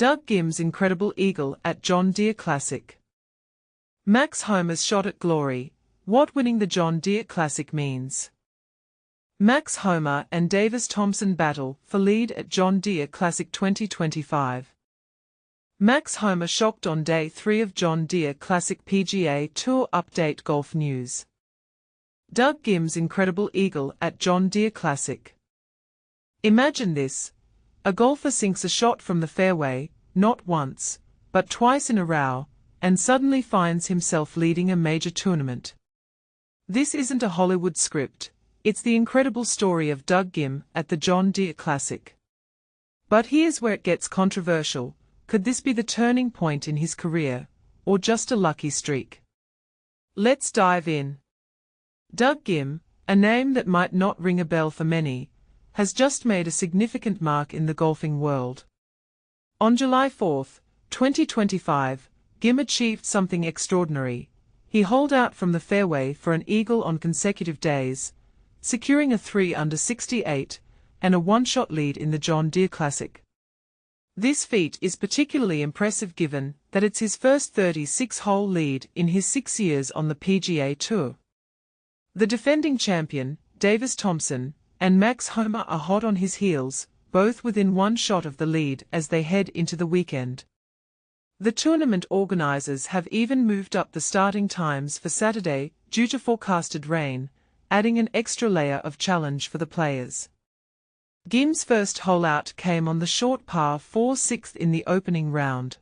Doug Ghim's incredible eagle at John Deere Classic. Max Homa's shot at glory, what winning the John Deere Classic means. Max Homa and Thompson battle for lead at John Deere Classic 2025. Max Homa shocked on Day 3 of John Deere Classic PGA Tour Update Golf News. Doug Ghim's incredible eagle at John Deere Classic. Imagine this. A golfer sinks a shot from the fairway, not once, but twice in a row, and suddenly finds himself leading a major tournament. This isn't a Hollywood script, it's the incredible story of Doug Ghim at the John Deere Classic. But here's where it gets controversial. Could this be the turning point in his career, or just a lucky streak? Let's dive in. Doug Ghim, a name that might not ring a bell for many, has just made a significant mark in the golfing world. On July 4, 2025, Ghim achieved something extraordinary. He holed out from the fairway for an eagle on consecutive days, securing a 3-under 68 and a one-shot lead in the John Deere Classic. This feat is particularly impressive given that it's his first 36-hole lead in his 6 years on the PGA Tour. The defending champion, Thompson, and Max Homa are hot on his heels, both within one shot of the lead as they head into the weekend. The tournament organizers have even moved up the starting times for Saturday due to forecasted rain, adding an extra layer of challenge for the players. Ghim's first hole out came on the short par 4 6th in the opening round.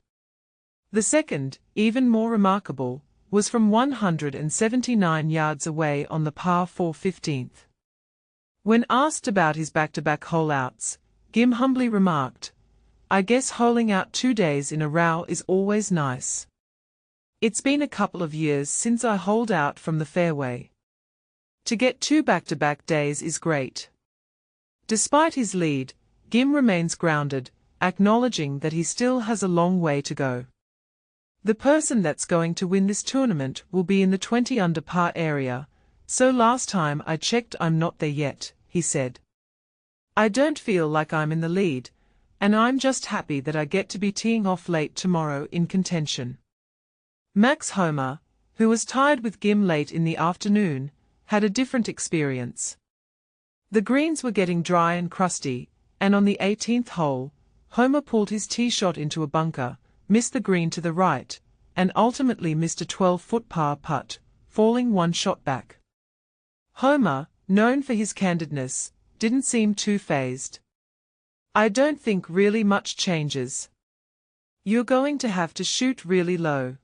The second, even more remarkable, was from 179 yards away on the par 4 15th. When asked about his back-to-back hole-outs, Ghim humbly remarked, "I guess holing out 2 days in a row is always nice. It's been a couple of years since I holed out from the fairway. To get 2 back-to-back days is great." Despite his lead, Ghim remains grounded, acknowledging that he still has a long way to go. The person that's going to win this tournament will be in the 20-under par area, so last time I checked I'm not there yet, he said. "I don't feel like I'm in the lead, and I'm just happy that I get to be teeing off late tomorrow in contention." Max Homa, who was tied with Ghim late in the afternoon, had a different experience. The greens were getting dry and crusty, and on the 18th hole, Homa pulled his tee shot into a bunker, missed the green to the right, and ultimately missed a 12-foot par putt, falling one shot back. Homa, known for his candidness, didn't seem too fazed. "I don't think really much changes. You're going to have to shoot really low.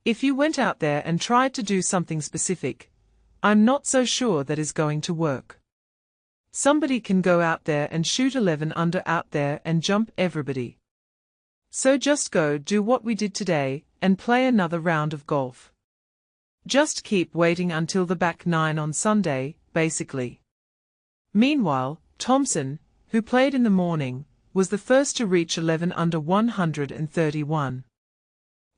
If you went out there and tried to do something specific, I'm not so sure that is going to work. Somebody can go out there and shoot 11 under out there and jump everybody. So just go do what we did today and play another round of golf. Just keep waiting until the back 9 on Sunday, basically." Meanwhile, Thompson, who played in the morning, was the first to reach 11 under 131.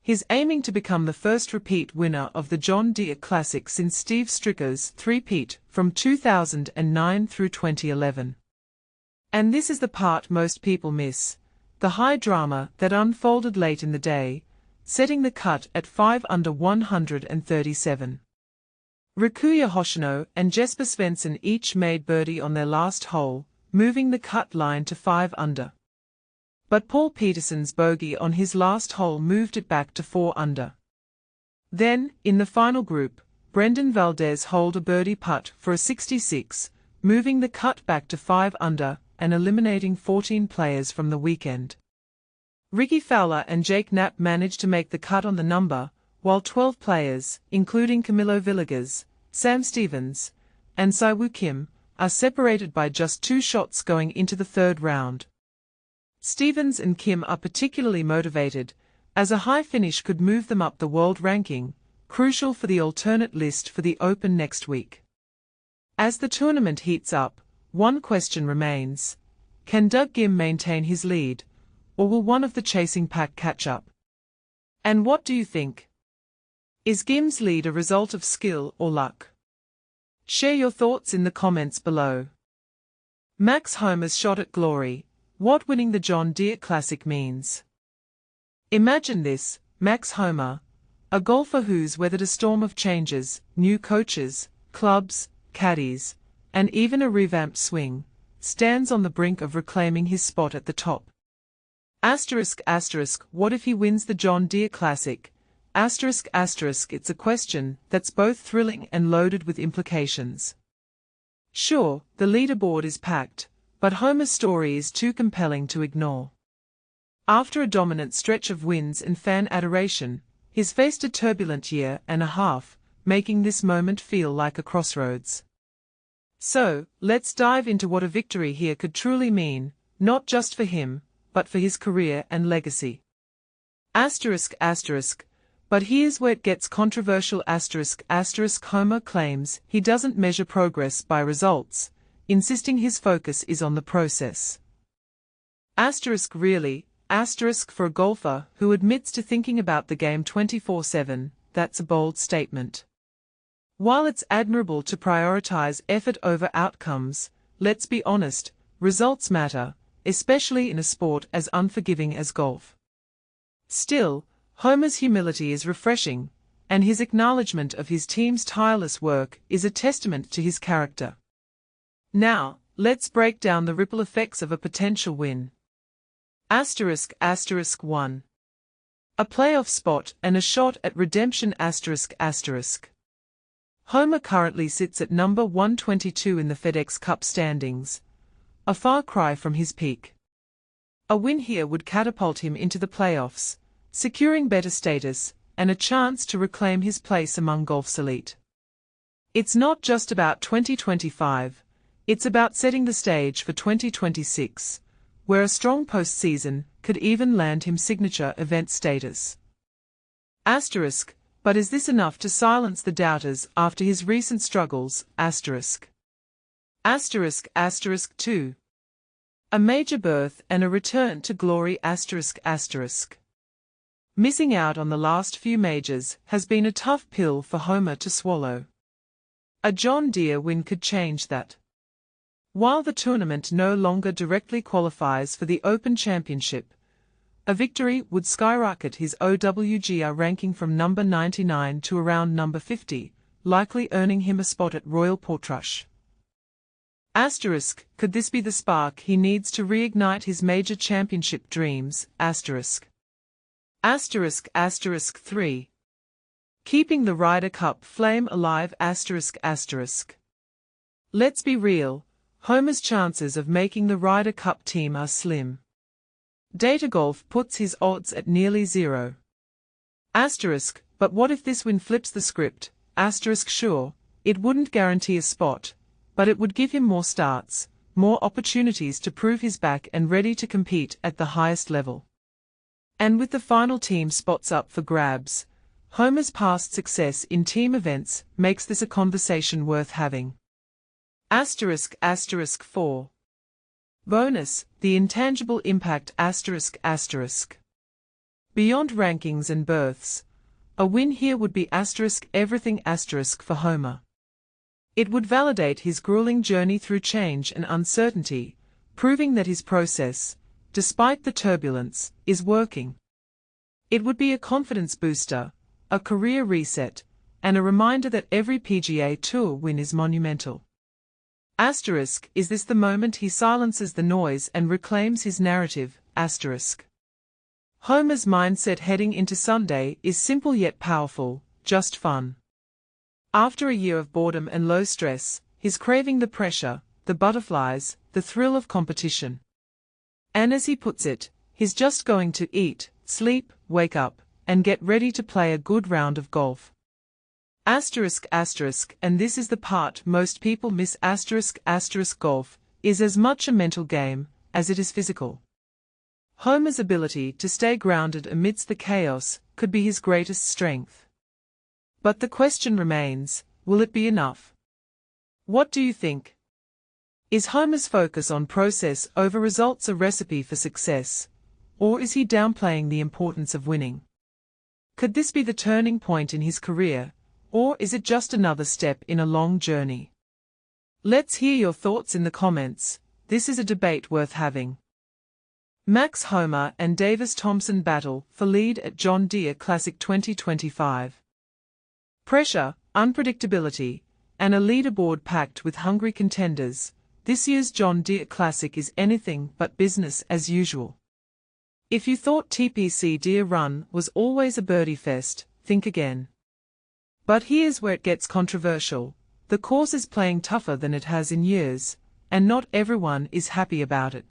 He's aiming to become the first repeat winner of the John Deere Classic since Steve Stricker's three-peat from 2009 through 2011. And this is the part most people miss, the high drama that unfolded late in the day, setting the cut at 5 under 137. Rikuya Hoshino and Jesper Svensson each made birdie on their last hole, moving the cut line to 5 under. But Paul Peterson's bogey on his last hole moved it back to 4 under. Then, in the final group, Brendan Valdez holed a birdie putt for a 66, moving the cut back to 5 under and eliminating 14 players from the weekend. Ricky Fowler and Jake Knapp managed to make the cut on the number, while 12 players, including Camilo Villegas, Sam Stevens, and Siwoo Kim, are separated by just 2 shots going into the third round. Stevens and Kim are particularly motivated, as a high finish could move them up the world ranking, crucial for the alternate list for the Open next week. As the tournament heats up, one question remains: can Doug Ghim maintain his lead, or will one of the chasing pack catch up? And what do you think? Is Ghim's lead a result of skill or luck? Share your thoughts in the comments below. Max Homa's shot at glory, What winning the John Deere Classic means. Imagine this: Max Homa, a golfer who's weathered a storm of changes, new coaches, clubs, caddies, and even a revamped swing, stands on the brink of reclaiming his spot at the top. What if he wins the John Deere Classic? It's a question that's both thrilling and loaded with implications. Sure, the leaderboard is packed, but Homa's story is too compelling to ignore. After a dominant stretch of wins and fan adoration, he's faced a turbulent year and a half, making this moment feel like a crossroads. So, let's dive into what a victory here could truly mean, not just for him, but for his career and legacy. But here's where it gets controversial. Homa claims he doesn't measure progress by results, insisting his focus is on the process. Really? For a golfer who admits to thinking about the game 24/7, that's a bold statement. While it's admirable to prioritize effort over outcomes, let's be honest, results matter, especially in a sport as unforgiving as golf. Still, Homa's humility is refreshing, and his acknowledgement of his team's tireless work is a testament to his character. Now, let's break down the ripple effects of a potential win. 1. A playoff spot and a shot at redemption. Homa currently sits at number 122 in the FedEx Cup standings, a far cry from his peak. A win here would catapult him into the playoffs, securing better status and a chance to reclaim his place among golf's elite. It's not just about 2025, it's about setting the stage for 2026, where a strong postseason could even land him signature event status. But is this enough to silence the doubters after his recent struggles? 2. A major berth and a return to glory. Missing out on the last few majors has been a tough pill for Homa to swallow. A John Deere win could change that. While the tournament no longer directly qualifies for the Open Championship, a victory would skyrocket his OWGR ranking from number 99 to around number 50, likely earning him a spot at Royal Portrush. Could this be the spark he needs to reignite his major championship dreams? 3. Keeping the Ryder Cup flame alive. Let's be real, Homa's chances of making the Ryder Cup team are slim. Data Golf puts his odds at nearly zero. But what if this win flips the script? Sure, it wouldn't guarantee a spot, but it would give him more starts, more opportunities to prove he's back and ready to compete at the highest level. And with the final team spots up for grabs, Homa's past success in team events makes this a conversation worth having. 4. Bonus, the intangible impact. Beyond rankings and berths, a win here would be everything. For Homa. It would validate his grueling journey through change and uncertainty, proving that his process, despite the turbulence, is working. It would be a confidence booster, a career reset, and a reminder that every PGA Tour win is monumental. Is this the moment he silences the noise and reclaims his narrative? Homa's mindset heading into Sunday is simple yet powerful, just fun. After a year of boredom and low stress, he's craving the pressure, the butterflies, the thrill of competition. And as he puts it, he's just going to eat, sleep, wake up, and get ready to play a good round of golf. And this is the part most people miss. Golf is as much a mental game as it is physical. Homa's ability to stay grounded amidst the chaos could be his greatest strength. But the question remains, will it be enough? What do you think? Is Homa's focus on process over results a recipe for success, or is he downplaying the importance of winning? Could this be the turning point in his career, or is it just another step in a long journey? Let's hear your thoughts in the comments. This is a debate worth having. Max Homa and Thompson battle for lead at John Deere Classic 2025. Pressure, unpredictability, and a leaderboard packed with hungry contenders, this year's John Deere Classic is anything but business as usual. If you thought TPC Deere Run was always a birdie fest, think again. But here's where it gets controversial. The course is playing tougher than it has in years, and not everyone is happy about it.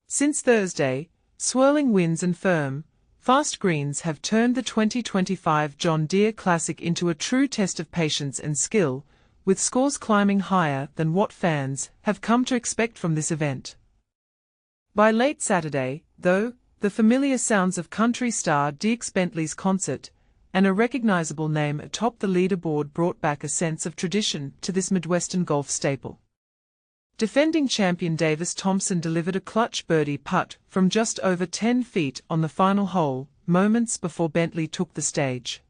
Since Thursday, swirling winds and firm, fast greens have turned the 2025 John Deere Classic into a true test of patience and skill, with scores climbing higher than what fans have come to expect from this event. By late Saturday, though, the familiar sounds of country star Dierks Bentley's concert and a recognizable name atop the leaderboard brought back a sense of tradition to this Midwestern golf staple. Defending champion Thompson delivered a clutch birdie putt from just over 10 feet on the final hole, moments before Bentley took the stage.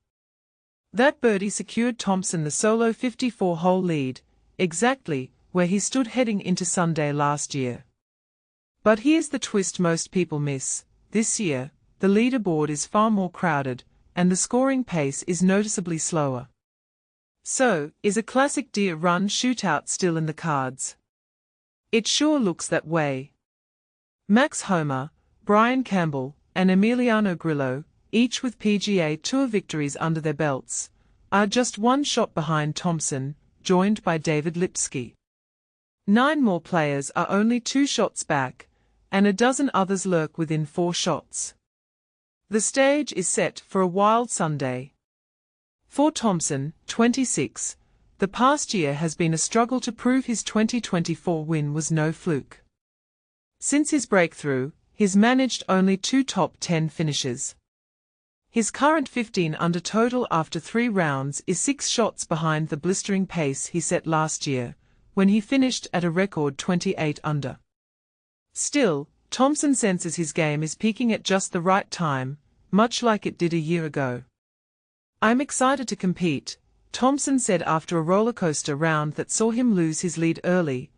That birdie secured Thompson the solo 54-hole lead, exactly where he stood heading into Sunday last year. But here's the twist most people miss. This year, the leaderboard is far more crowded, and the scoring pace is noticeably slower. So, is a classic Deere Run shootout still in the cards? It sure looks that way. Max Homa, Brian Campbell, and Emiliano Grillo, each with PGA Tour victories under their belts, are just one shot behind Thompson, joined by David Lipsky. 9 more players are only 2 shots back, and a dozen others lurk within 4 shots. The stage is set for a wild Sunday. For Thompson, 26, the past year has been a struggle to prove his 2024 win was no fluke. Since his breakthrough, he's managed only 2 top 10 finishes. His current 15 under total after 3 rounds is 6 shots behind the blistering pace he set last year, when he finished at a record 28 under. Still, Thompson senses his game is peaking at just the right time, much like it did a year ago. "I'm excited to compete," Thompson said after a rollercoaster round that saw him lose his lead early,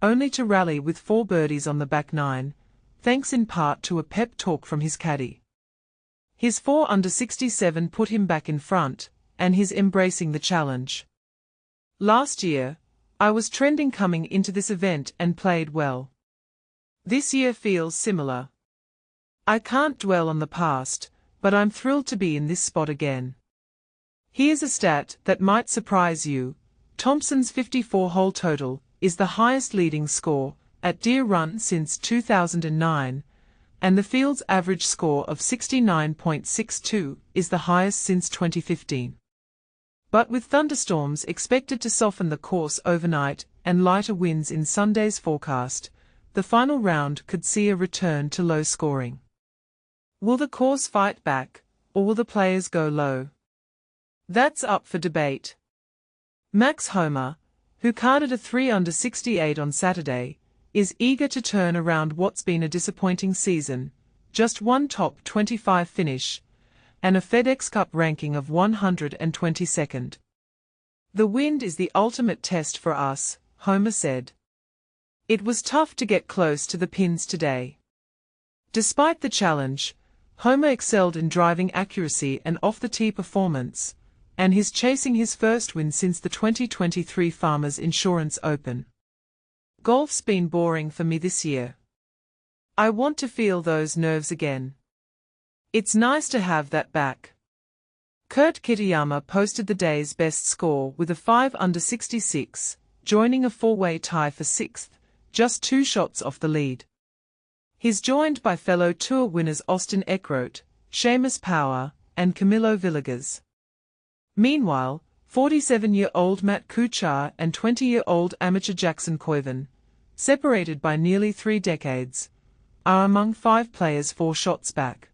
only to rally with 4 birdies on the back 9, thanks in part to a pep talk from his caddy. His 4 under 67 put him back in front, and he's embracing the challenge. "Last year, I was trending coming into this event and played well. This year feels similar. I can't dwell on the past, but I'm thrilled to be in this spot again." Here's a stat that might surprise you. Thompson's 54-hole total is the highest leading score at Deere Run since 2009, and the field's average score of 69.62 is the highest since 2015. But with thunderstorms expected to soften the course overnight and lighter winds in Sunday's forecast, the final round could see a return to low scoring. Will the course fight back, or will the players go low? That's up for debate. Max Homa, who carded a 3 under 68 on Saturday, is eager to turn around what's been a disappointing season, just 1 top 25 finish, and a FedEx Cup ranking of 122nd. "The wind is the ultimate test for us," Homa said. "It was tough to get close to the pins today." Despite the challenge, Homa excelled in driving accuracy and off-the-tee performance, and he's chasing his first win since the 2023 Farmers Insurance Open. "Golf's been boring for me this year. I want to feel those nerves again. It's nice to have that back." Kurt Kitayama posted the day's best score with a 5 under 66, joining a 4-way tie for 6th, just 2 shots off the lead. He's joined by fellow Tour winners Austin Eckroat, Seamus Power, and Camilo Villegas. Meanwhile, 47-year-old Matt Kuchar and 20-year-old amateur Jackson Koiven, separated by nearly 3 decades, are among 5 players 4 shots back.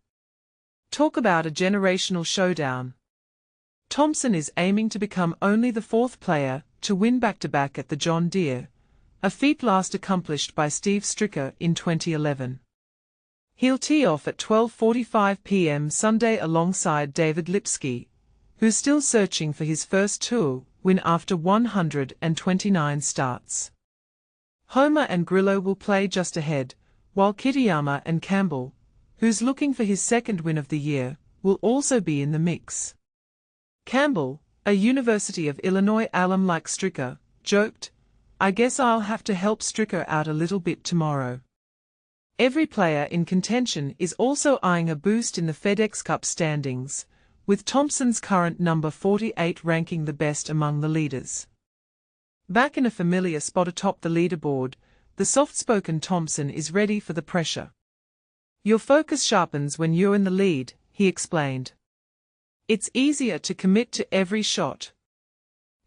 Talk about a generational showdown. Thompson is aiming to become only the 4th player to win back-to-back at the John Deere, a feat last accomplished by Steve Stricker in 2011. He'll tee off at 12:45 p.m. Sunday alongside David Lipsky, who's still searching for his first Tour win after 129 starts. Homa and Grillo will play just ahead, while Kitayama and Campbell, who's looking for his second win of the year, will also be in the mix. Campbell, a University of Illinois alum like Stricker, joked, "I guess I'll have to help Stricker out a little bit tomorrow." Every player in contention is also eyeing a boost in the FedEx Cup standings, with Thompson's current number 48 ranking the best among the leaders. Back in a familiar spot atop the leaderboard, the soft-spoken Thompson is ready for the pressure. "Your focus sharpens when you're in the lead," he explained. "It's easier to commit to every shot."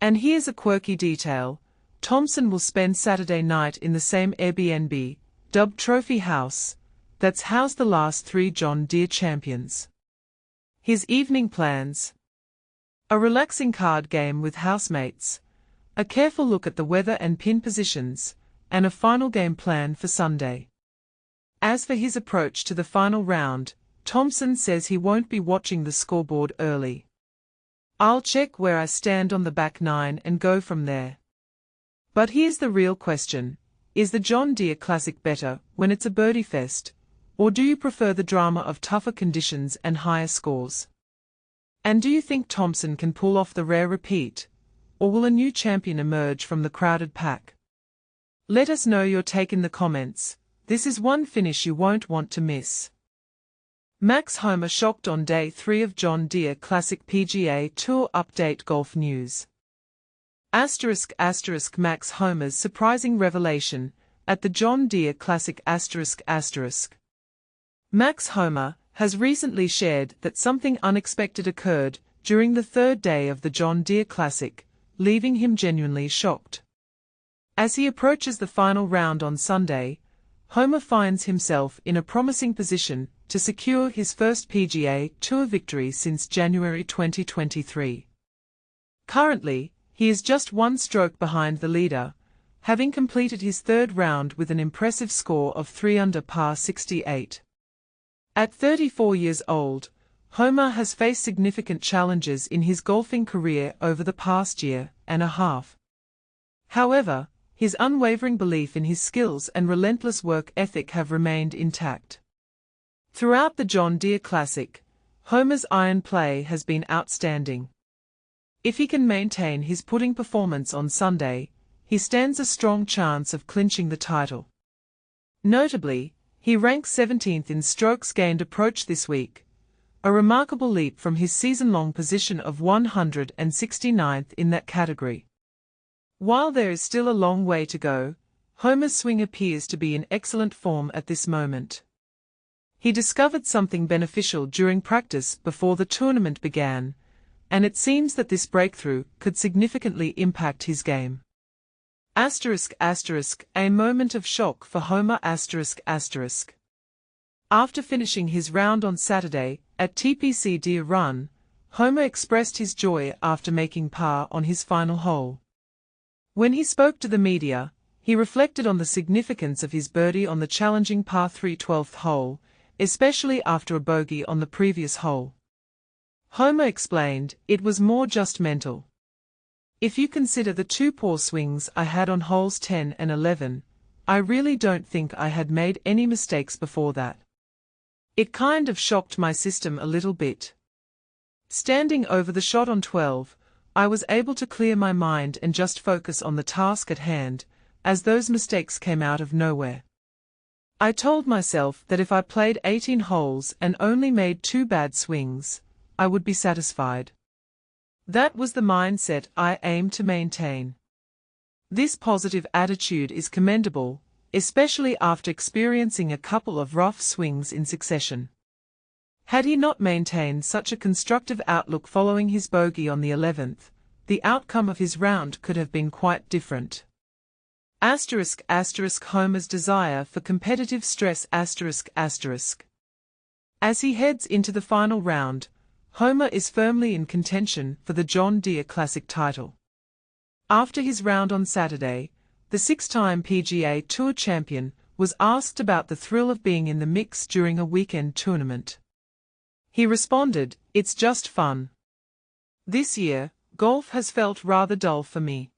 And here's a quirky detail: Thompson will spend Saturday night in the same Airbnb, dubbed Trophy House, that's housed the last 3 John Deere champions. His evening plans: a relaxing card game with housemates, a careful look at the weather and pin positions, and a final game plan for Sunday. As for his approach to the final round, Thompson says he won't be watching the scoreboard early. "I'll check where I stand on the back nine and go from there." But here's the real question: is the John Deere Classic better when it's a birdie fest, or do you prefer the drama of tougher conditions and higher scores? And do you think Thompson can pull off the rare repeat, or will a new champion emerge from the crowded pack? Let us know your take in the comments. This is one finish you won't want to miss. Max Homa shocked on day 3 of John Deere Classic PGA Tour Update Golf News. *** Max Homa's surprising revelation at the John Deere Classic ***. Max Homa has recently shared that something unexpected occurred during the third day of the John Deere Classic, leaving him genuinely shocked. As he approaches the final round on Sunday, Homa finds himself in a promising position to secure his first PGA Tour victory since January 2023. Currently, he is just one stroke behind the leader, having completed his third round with an impressive score of 3 under par 68. At 34 years old, Homa has faced significant challenges in his golfing career over the past year and a half. However, his unwavering belief in his skills and relentless work ethic have remained intact. Throughout the John Deere Classic, Homa's iron play has been outstanding. If he can maintain his putting performance on Sunday, he stands a strong chance of clinching the title. Notably, he ranks 17th in strokes gained approach this week, a remarkable leap from his season-long position of 169th in that category. While there is still a long way to go, Homa's swing appears to be in excellent form at this moment. He discovered something beneficial during practice before the tournament began, and it seems that this breakthrough could significantly impact his game. ***, a moment of shock for Homa ***. After finishing his round on Saturday at TPC Deere Run, Homa expressed his joy after making par on his final hole. When he spoke to the media, he reflected on the significance of his birdie on the challenging par 3 12th hole, especially after a bogey on the previous hole. Homa explained, "It was more just mental. If you consider the 2 poor swings I had on holes 10 and 11, I really don't think I had made any mistakes before that. It kind of shocked my system a little bit. Standing over the shot on 12, I was able to clear my mind and just focus on the task at hand, as those mistakes came out of nowhere. I told myself that if I played 18 holes and only made 2 bad swings, I would be satisfied. That was the mindset I aimed to maintain. This positive attitude is commendable, especially after experiencing a couple of rough swings in succession. Had he not maintained such a constructive outlook following his bogey on the 11th, the outcome of his round could have been quite different. Homa's desire for competitive stress As he heads into the final round, Homa is firmly in contention for the John Deere Classic title. After his round on Saturday, the 6-time PGA Tour champion was asked about the thrill of being in the mix during a weekend tournament. He responded, "It's just fun. This year, golf has felt rather dull for me.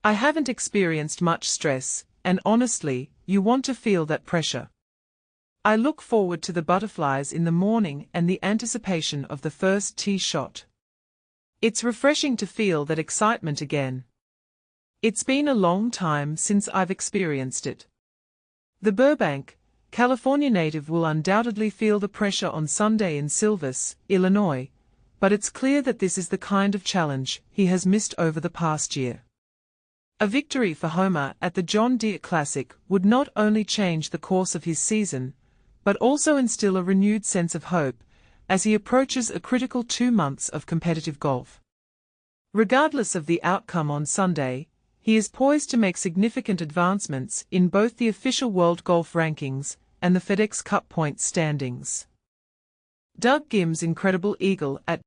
I haven't experienced much stress, and honestly, you want to feel that pressure. I look forward to the butterflies in the morning and the anticipation of the first tee shot. It's refreshing to feel that excitement again. It's been a long time since I've experienced it. The Burbank, California native will undoubtedly feel the pressure on Sunday in Silvis, Illinois, but it's clear that this is the kind of challenge he has missed over the past year. A victory for Homa at the John Deere Classic would not only change the course of his season, but also instill a renewed sense of hope as he approaches a critical 2 months of competitive golf. Regardless of the outcome on Sunday, he is poised to make significant advancements in both the official World Golf Rankings and the FedEx Cup points standings. Doug Ghim's incredible eagle at